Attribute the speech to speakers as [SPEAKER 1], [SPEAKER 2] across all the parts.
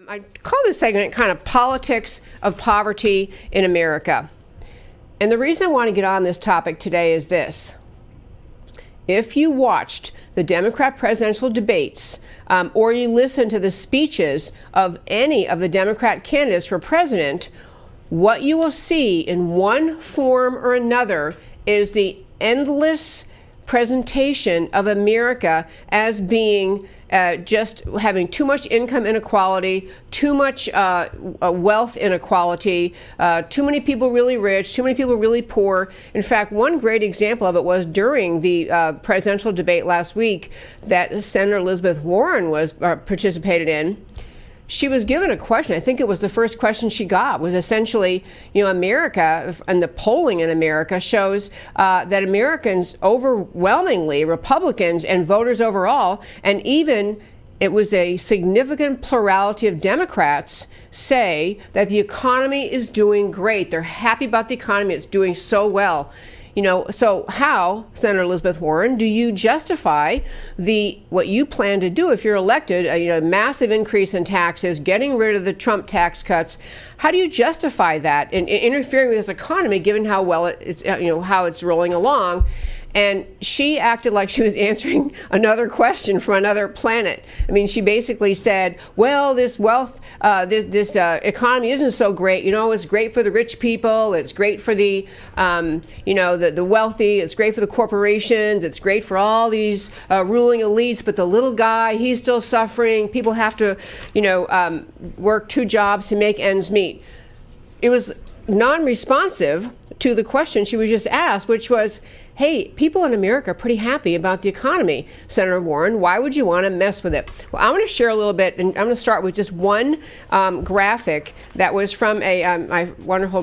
[SPEAKER 1] I call this segment kind of Politics of Poverty in America. And the reason I want to get on this topic today is this. If you watched the Democrat presidential debates or you listened to the speeches of any of the Democrat candidates for president, what you will see in one form or another is the endless presentation of America as being just having too much income inequality, too much wealth inequality, too many people really rich, too many people really poor. In fact, one great example of it was during the presidential debate last week that Senator Elizabeth Warren was participated in. She was given a question. I think it was the first question she got was essentially, America, and the polling in America shows that Americans overwhelmingly, Republicans and voters overall, and even it was a significant plurality of Democrats say that the economy is doing great. They're happy about the economy. It's doing so well. So how, Senator Elizabeth Warren, do you justify what you plan to do if you're elected, a massive increase in taxes, getting rid of the Trump tax cuts? How do you justify that in interfering with this economy, given how well it's, how it's rolling along? And she acted like she was answering another question from another planet. I mean, she basically said, well, this wealth, this economy isn't so great. It's great for the rich people. It's great for the wealthy. It's great for the corporations. It's great for all these ruling elites. But the little guy, he's still suffering. People have to, work two jobs to make ends meet. It was non-responsive to the question she was just asked, which was, hey, people in America are pretty happy about the economy, Senator Warren. Why would you want to mess with it? Well, I'm going to share a little bit, and I'm going to start with just one graphic that was from my wonderful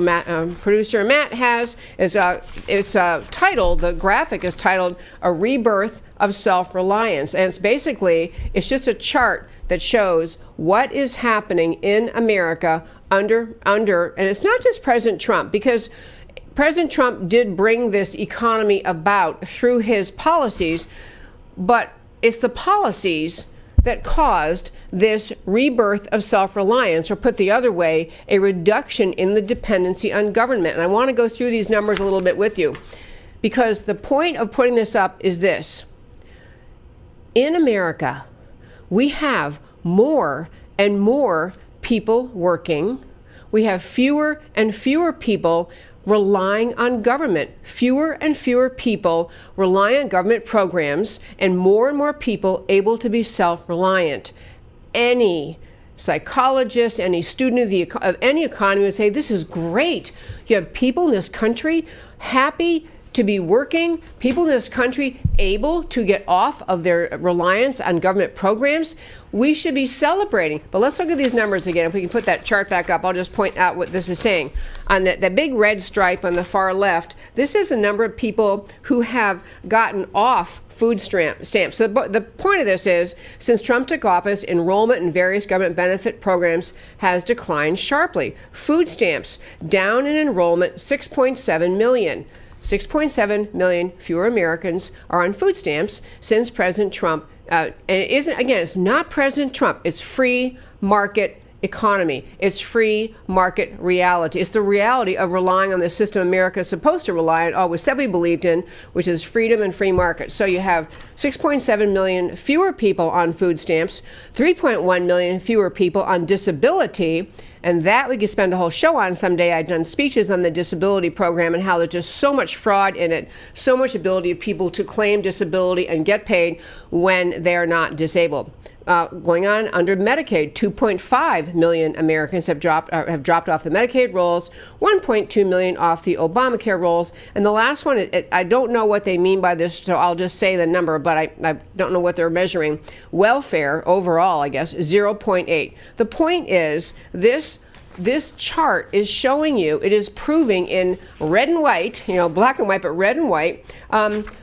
[SPEAKER 1] producer, Matt has. It's titled, the graphic is titled, A Rebirth of Self-Reliance. And it's just a chart that shows what is happening in America under, and it's not just President Trump, because President Trump did bring this economy about through his policies, but it's the policies that caused this rebirth of self-reliance, or put the other way, a reduction in the dependency on government. And I want to go through these numbers a little bit with you, because the point of putting this up is this. In America, we have more and more people working. We have fewer and fewer people relying on government, fewer and fewer people rely on government programs, and more people able to be self-reliant. Any psychologist, any student of any economy would say, this is great. You have people in this country happy to be working, people in this country able to get off of their reliance on government programs. We should be celebrating. But let's look at these numbers again. If we can put that chart back up, I'll just point out what this is saying. On the big red stripe on the far left, this is the number of people who have gotten off food stamps. So the point of this is, since Trump took office, enrollment in various government benefit programs has declined sharply. Food stamps down in enrollment 6.7 million. 6.7 million fewer Americans are on food stamps since President Trump. And it's not President Trump. It's free market economy. It's free market reality. It's the reality of relying on the system America is supposed to rely on, always said we believed in, which is freedom and free market. So you have 6.7 million fewer people on food stamps, 3.1 million fewer people on disability. And that we could spend a whole show on someday. I've done speeches on the disability program and how there's just so much fraud in it, so much ability of people to claim disability and get paid when they're not disabled. Going on under Medicaid, 2.5 million Americans have dropped off the Medicaid rolls, 1.2 million off the Obamacare rolls, and the last one, I don't know what they mean by this, so I'll just say the number, but I don't know what they're measuring. Welfare overall, I guess, 0.8. The point is, this chart is showing you, it is proving in red and white, black and white, but red and white,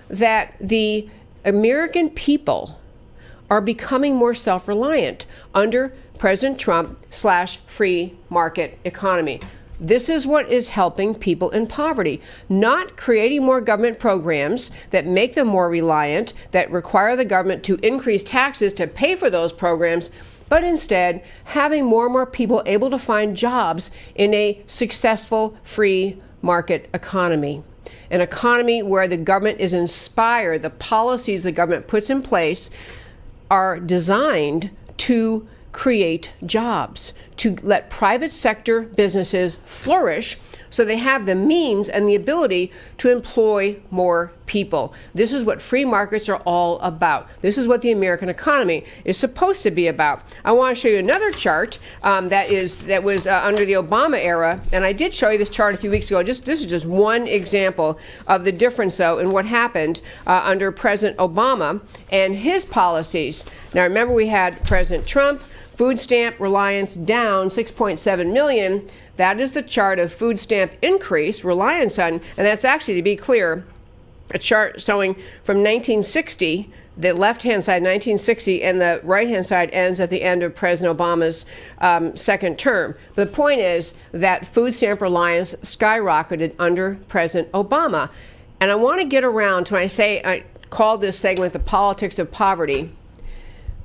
[SPEAKER 1] that the American people are becoming more self-reliant under President Trump / free market economy. This is what is helping people in poverty, not creating more government programs that make them more reliant, that require the government to increase taxes to pay for those programs. but instead having more and more people able to find jobs in a successful free market economy. An economy where the government is inspired, the policies the government puts in place are designed to create jobs, to let private sector businesses flourish so they have the means and the ability to employ more people. This is what free markets are all about. This is what the American economy is supposed to be about. I want to show you another chart that was under the Obama era, and I did show you this chart a few weeks ago. This is just one example of the difference, though, in what happened under President Obama and his policies. Now, remember, we had President Trump. Food stamp reliance down 6.7 million. That is the chart of food stamp increase reliance on, and that's actually, to be clear, a chart showing from 1960, the left-hand side, 1960, and the right-hand side ends at the end of President Obama's second term. But the point is that food stamp reliance skyrocketed under President Obama. And I want to get around to when I call this segment the politics of poverty.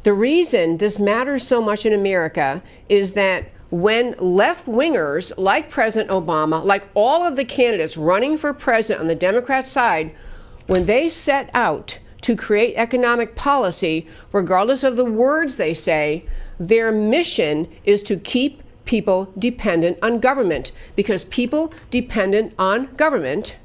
[SPEAKER 1] The reason this matters so much in America is that when left-wingers like President Obama, like all of the candidates running for president on the Democrat side, when they set out to create economic policy, regardless of the words they say, their mission is to keep people dependent on government, because people dependent on government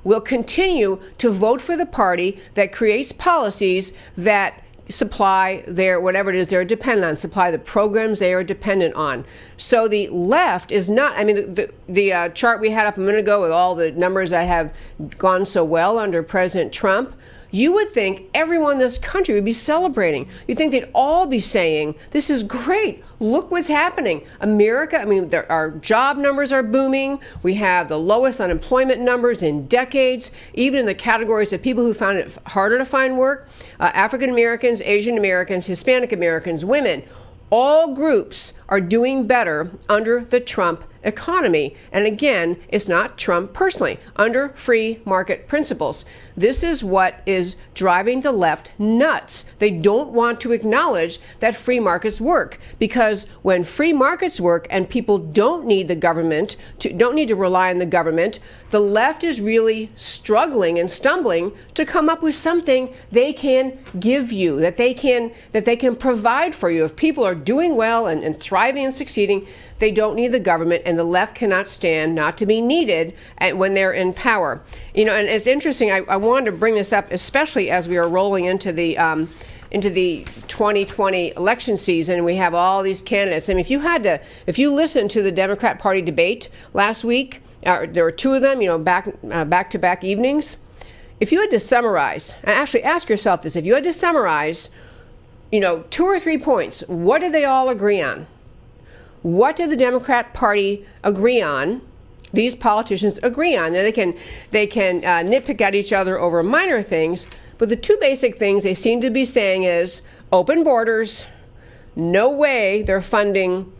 [SPEAKER 1] will continue to vote for the party that creates policies that supply their, whatever it is they're dependent on, supply the programs they are dependent on. So the left is not, I mean, the chart we had up a minute ago with all the numbers that have gone so well under President Trump, you would think everyone in this country would be celebrating. You'd think they'd all be saying, this is great. Look what's happening. America, I mean, our job numbers are booming. We have the lowest unemployment numbers in decades, even in the categories of people who found it harder to find work. African Americans, Asian Americans, Hispanic Americans, women, all groups are doing better under the Trump economy. And again, it's not Trump personally, under free market principles. This is what is driving the left nuts. They don't want to acknowledge that free markets work, because when free markets work and people don't need the government, don't need to rely on the government, the left is really struggling and stumbling to come up with something they can give you, that they can provide for you. If people are doing well and thriving and succeeding, they don't need the government, and the left cannot stand not to be needed when they're in power. You know, and it's interesting, I wanted to bring this up, especially as we are rolling into the 2020 election season, and we have all these candidates. I mean, if you listened to the Democrat Party debate last week, there were two of them, you know, back-to-back evenings. If you had to summarize, and actually ask yourself this, if you had to summarize, you know, 2 or 3 points, what did they all agree on? What did the Democrat Party agree on? These politicians agree on. Now, they can nitpick at each other over minor things, but the two basic things they seem to be saying is open borders. No way they're funding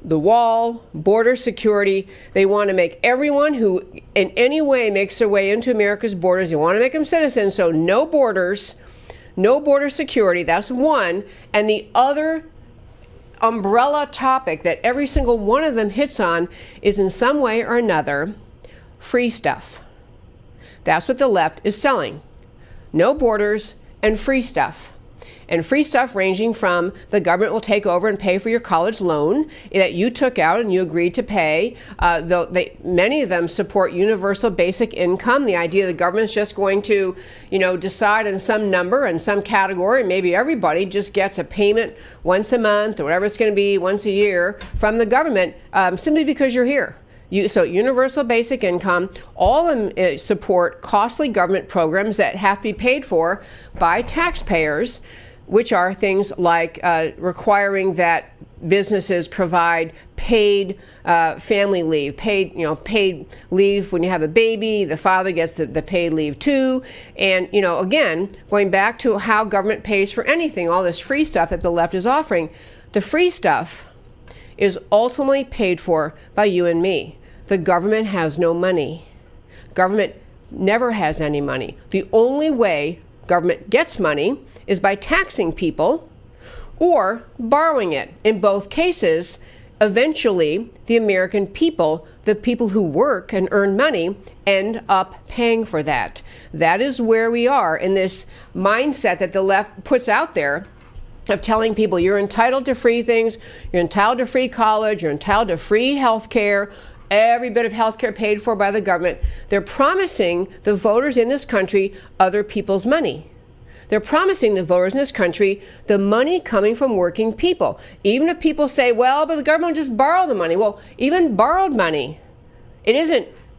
[SPEAKER 1] the wall, border security. They want to make everyone who in any way makes their way into America's borders, they want to make them citizens, so no borders, no border security. That's one. And the other umbrella topic that every single one of them hits on is, in some way or another, free stuff. That's what the left is selling. No borders and free stuff. And free stuff ranging from the government will take over and pay for your college loan that you took out and you agreed to pay. Though many of them support universal basic income, the idea the government's just going to, you know, decide on some number and some category. Maybe everybody just gets a payment once a month or whatever it's going to be, once a year from the government, simply because you're here. So universal basic income, all of them support costly government programs that have to be paid for by taxpayers, which are things like requiring that businesses provide paid family leave, paid leave when you have a baby. The father gets the paid leave too. And, you know, again, going back to how government pays for anything, all this free stuff that the left is offering, the free stuff is ultimately paid for by you and me. The government has no money. Government never has any money. The only way government gets money is by taxing people, or borrowing it. In both cases, eventually, the American people, the people who work and earn money, end up paying for that. That is where we are in this mindset that the left puts out there of telling people you're entitled to free things, you're entitled to free college, you're entitled to free health care, every bit of health care paid for by the government. They're promising the voters in this country other people's money. They're promising the voters in this country the money coming from working people. Even if people say, well, but the government just borrowed the money. Well, even borrowed money, it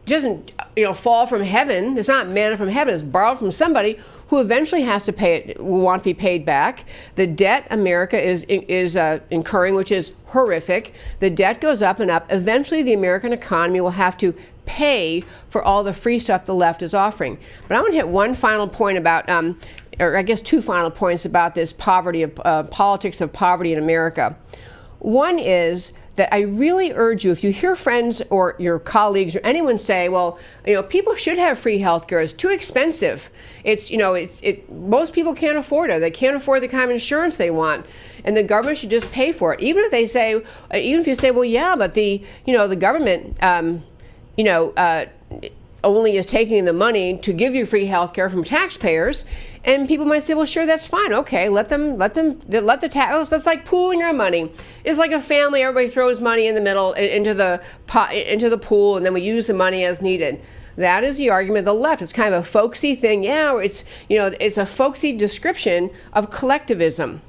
[SPEAKER 1] doesn't fall from heaven. It's not manna from heaven. It's borrowed from somebody who eventually has to pay it, will want to be paid back. The debt America is incurring, which is horrific. The debt goes up and up. Eventually, the American economy will have to pay for all the free stuff the left is offering. But I want to hit one final point about, or I guess two final points about this politics of poverty in America. One is that I really urge you, if you hear friends or your colleagues or anyone say, well, people should have free health care, it's too expensive. Most people can't afford it. They can't afford the kind of insurance they want, and the government should just pay for it. Even if you say, well, yeah, but the government, only is taking the money to give you free health care from taxpayers, and people might say, well, sure, that's fine. Okay, let the tax. That's like pooling our money. It's like a family. Everybody throws money in the middle into the pool, and then we use the money as needed. That is the argument of the left. It's kind of a folksy thing. Yeah, it's a folksy description of collectivism.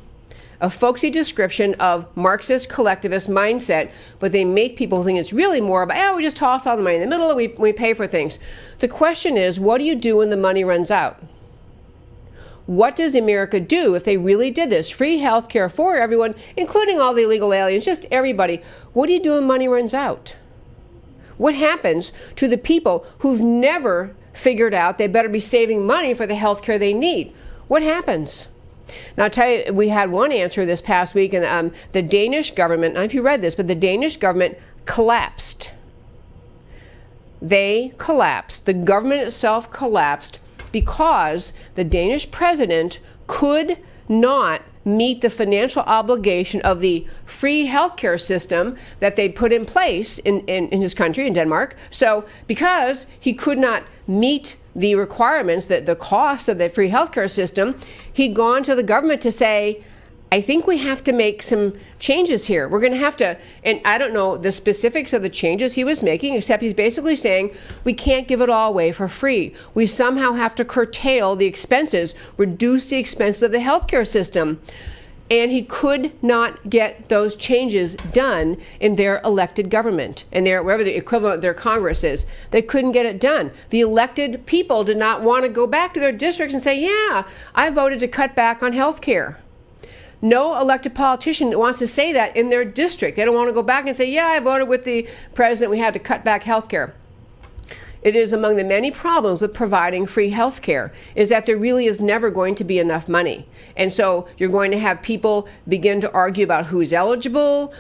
[SPEAKER 1] A folksy description of Marxist collectivist mindset, but they make people think it's really more about, we just toss all the money in the middle and we pay for things. The question is, what do you do when the money runs out? What does America do if they really did this? Free health care for everyone, including all the illegal aliens, just everybody. What do you do when money runs out? What happens to the people who've never figured out they better be saving money for the health care they need? What happens? Now, I'll tell you, we had one answer this past week, and the Danish government, I don't know if you read this, but the Danish government collapsed. They collapsed. The government itself collapsed because the Danish president could not meet the financial obligation of the free healthcare system that they put in place in his country, in Denmark. So because he could not meet the requirements, the costs of the free healthcare system, he'd gone to the government to say, I think we have to make some changes here. We're going to have to, and I don't know the specifics of the changes he was making, except he's basically saying we can't give it all away for free. We somehow have to curtail the expenses, reduce the expenses of the healthcare system. And he could not get those changes done in their elected government, and wherever the equivalent of their Congress is. They couldn't get it done. The elected people did not want to go back to their districts and say, yeah, I voted to cut back on health care. No elected politician wants to say that in their district. They don't want to go back and say, yeah, I voted with the president, we had to cut back health care. It is among the many problems with providing free health care is that there really is never going to be enough money. And so you're going to have people begin to argue about who's eligible,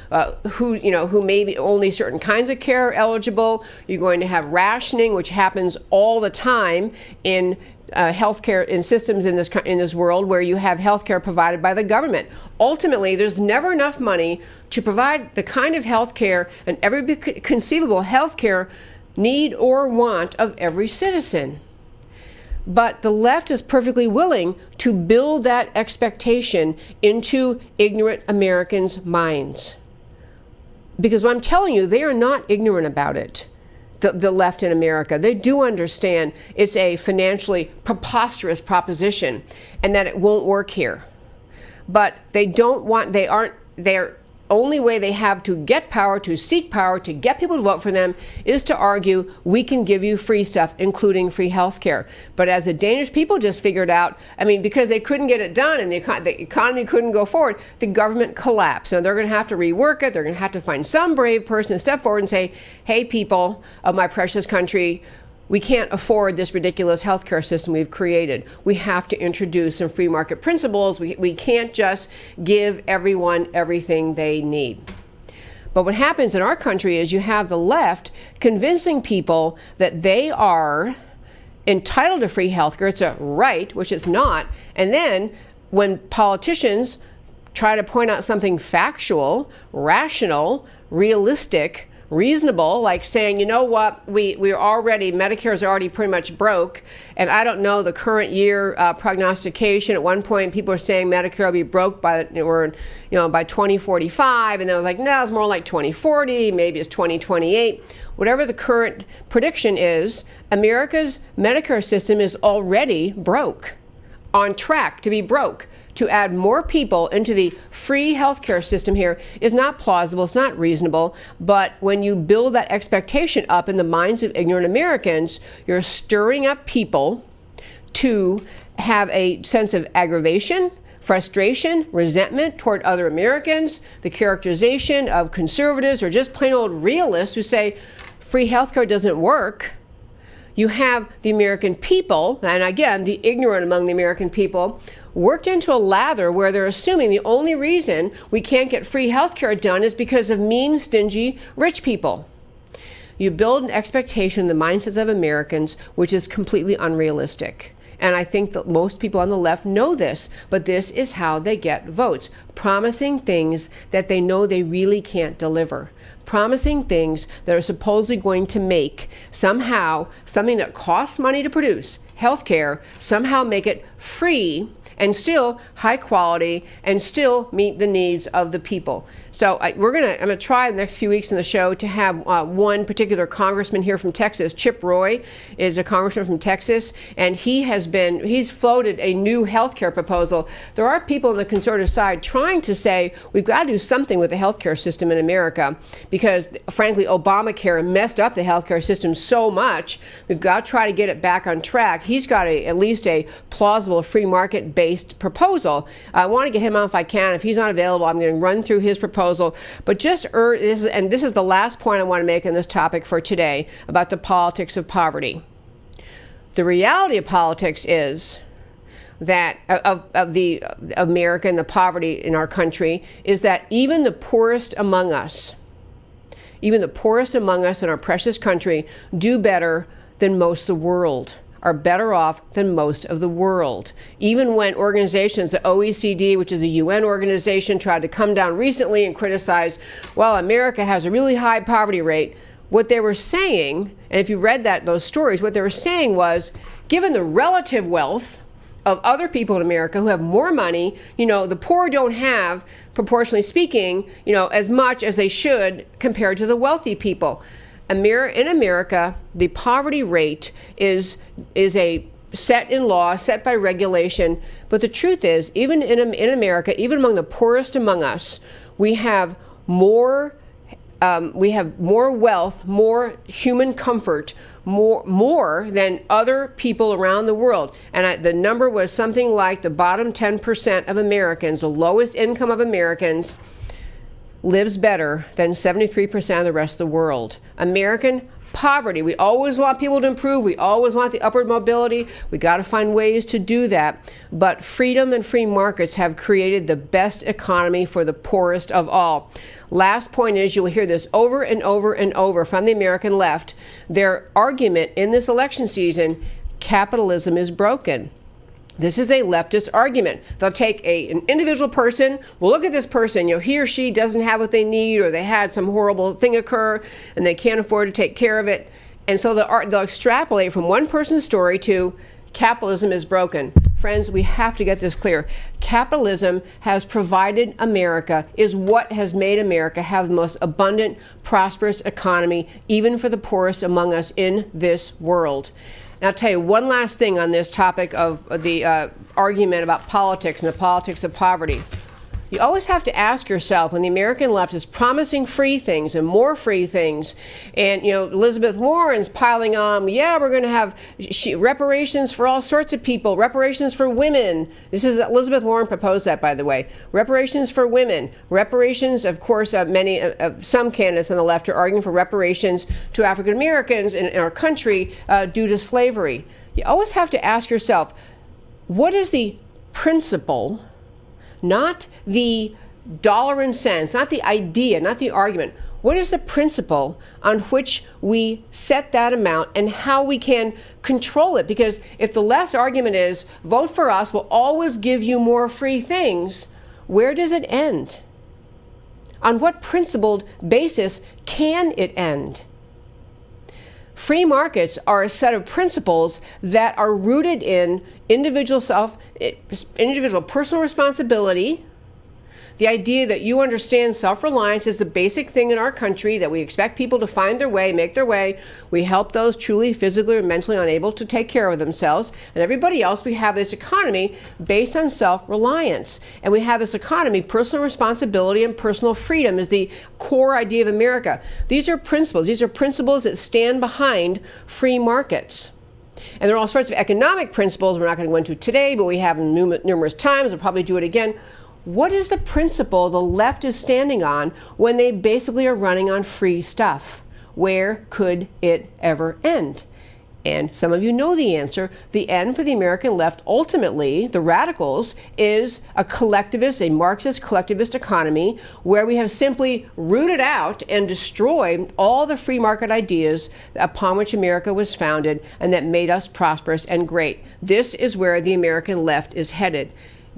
[SPEAKER 1] who may be only certain kinds of care are eligible. You're going to have rationing, which happens all the time in healthcare in systems in this world where you have healthcare provided by the government. Ultimately, there's never enough money to provide the kind of healthcare and every conceivable healthcare need or want of every citizen. But the left is perfectly willing to build that expectation into ignorant Americans' minds. Because what I'm telling you, they are not ignorant about it. The left in America, they do understand it's a financially preposterous proposition and that it won't work here. But their only way they have to get power, to seek power, to get people to vote for them is to argue, we can give you free stuff, including free health care. But as the Danish people just figured out, because they couldn't get it done and the economy couldn't go forward, the government collapsed. So they're going to have to rework it. They're going to have to find some brave person to step forward and say, hey, people of my precious country, we can't afford this ridiculous healthcare system we've created. We have to introduce some free market principles. We can't just give everyone everything they need. But what happens in our country is you have the left convincing people that they are entitled to free healthcare. It's a right, which it's not. And then when politicians try to point out something factual, rational, realistic, reasonable, like saying, you know what, Medicare is already pretty much broke, and I don't know the current year prognostication. At one point, people were saying Medicare will be broke by 2045, and then it was like, no, it's more like 2040, maybe it's 2028. Whatever the current prediction is, America's Medicare system is already broke, on track to be broke. To add more people into the free healthcare system here is not plausible, it's not reasonable, but when you build that expectation up in the minds of ignorant Americans, you're stirring up people to have a sense of aggravation, frustration, resentment toward other Americans, the characterization of conservatives or just plain old realists who say free healthcare doesn't work. You have the American people, and again, the ignorant among the American people, worked into a lather where they're assuming the only reason we can't get free health care done is because of mean, stingy, rich people. You build an expectation in the mindsets of Americans which is completely unrealistic. And I think that most people on the left know this, but this is how they get votes. Promising things that they know they really can't deliver. Promising things that are supposedly going to make somehow something that costs money to produce, healthcare, somehow make it free and still high quality and still meet the needs of the people. So I'm gonna try in the next few weeks in the show to have one particular congressman here from Texas. Chip Roy is a congressman from Texas, and he's floated a new health care proposal. There are people on the conservative side trying to say we've got to do something with the health care system in America because, frankly, Obamacare messed up the health care system so much. We've got to try to get it back on track. He's got at least a plausible free market-based proposal. I want to get him on if I can. If he's not available, I'm going to run through his proposal. But this is the last point I want to make on this topic for today about the politics of poverty. The reality of politics is that of the America and the poverty in our country is that even the poorest among us in our precious country do better than most of the world, are better off than most of the world. Even when organizations, the OECD, which is a UN organization, tried to come down recently and criticize, well, America has a really high poverty rate, what they were saying, and if you read those stories, what they were saying was, given the relative wealth of other people in America who have more money, the poor don't have, proportionally speaking, as much as they should compared to the wealthy people. In America, the poverty rate is a set in law, set by regulation. But the truth is, even in America, even among the poorest among us, we have more wealth, more human comfort, more than other people around the world. And the number was something like the bottom 10% of Americans, the lowest income of Americans, lives better than 73% of the rest of the world. American poverty. We always want people to improve. We always want the upward mobility. We got to find ways to do that. But freedom and free markets have created the best economy for the poorest of all. Last point is, you will hear this over and over and over from the American left. Their argument in this election season, capitalism is broken. This is a leftist argument. They'll take an individual person, well, look at this person, he or she doesn't have what they need, or they had some horrible thing occur and they can't afford to take care of it. And so they'll extrapolate from one person's story to capitalism is broken. Friends, we have to get this clear. Capitalism has provided America, is what has made America have the most abundant, prosperous economy, even for the poorest among us in this world. And I'll tell you one last thing on this topic of the argument about politics and the politics of poverty. You always have to ask yourself, when the American left is promising free things and more free things, and Elizabeth Warren's piling on, we're going to have reparations for all sorts of people, reparations for women. This is Elizabeth Warren proposed that, by the way. Reparations for women, reparations, of course, some candidates on the left are arguing for reparations to African Americans in our country due to slavery. You always have to ask yourself, what is the principle? Not the dollar and cents, not the idea, not the argument. What is the principle on which we set that amount and how we can control it? Because if the left's argument is vote for us, we'll always give you more free things, where does it end? On what principled basis can it end? Free markets are a set of principles that are rooted in individual personal responsibility, the idea that you understand self-reliance is the basic thing in our country, that we expect people to find their way, make their way. We help those truly physically or mentally unable to take care of themselves. And everybody else, we have this economy based on self-reliance. And we have this economy, personal responsibility and personal freedom is the core idea of America. These are principles. These are principles that stand behind free markets. And there are all sorts of economic principles we're not going to go into today, but we have them numerous times. We'll probably do it again. What is the principle the left is standing on when they basically are running on free stuff? Where could it ever end? And some of you know the answer. The end for the American left, ultimately, the radicals, is a collectivist, a Marxist collectivist economy where we have simply rooted out and destroyed all the free market ideas upon which America was founded and that made us prosperous and great. This is where the American left is headed.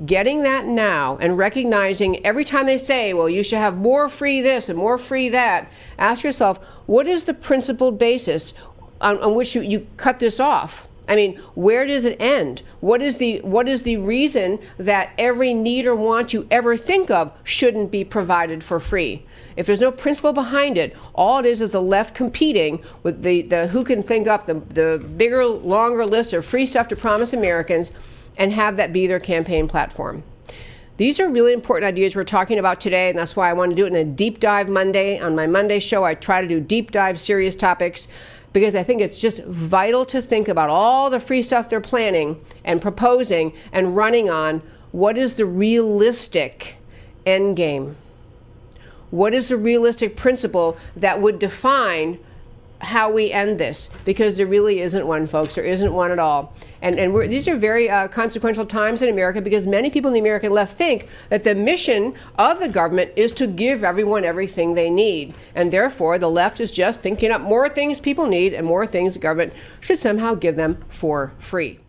[SPEAKER 1] Getting that now and recognizing every time they say, well, you should have more free this and more free that, ask yourself, what is the principled basis on which you cut this off? I mean, where does it end? What is the reason that every need or want you ever think of shouldn't be provided for free? If there's no principle behind it, all it is the left competing with the who can think up the bigger, longer list of free stuff to promise Americans and have that be their campaign platform. These are really important ideas we're talking about today, and that's why I want to do it in a Deep Dive Monday. On my Monday show, I try to do deep dive serious topics because I think it's just vital to think about all the free stuff they're planning and proposing and running on. What is the realistic end game? What is the realistic principle that would define how we end this? Because there really isn't one, folks. There isn't one at all. And these are very consequential times in America because many people in the American left think that the mission of the government is to give everyone everything they need. And therefore, the left is just thinking up more things people need and more things the government should somehow give them for free.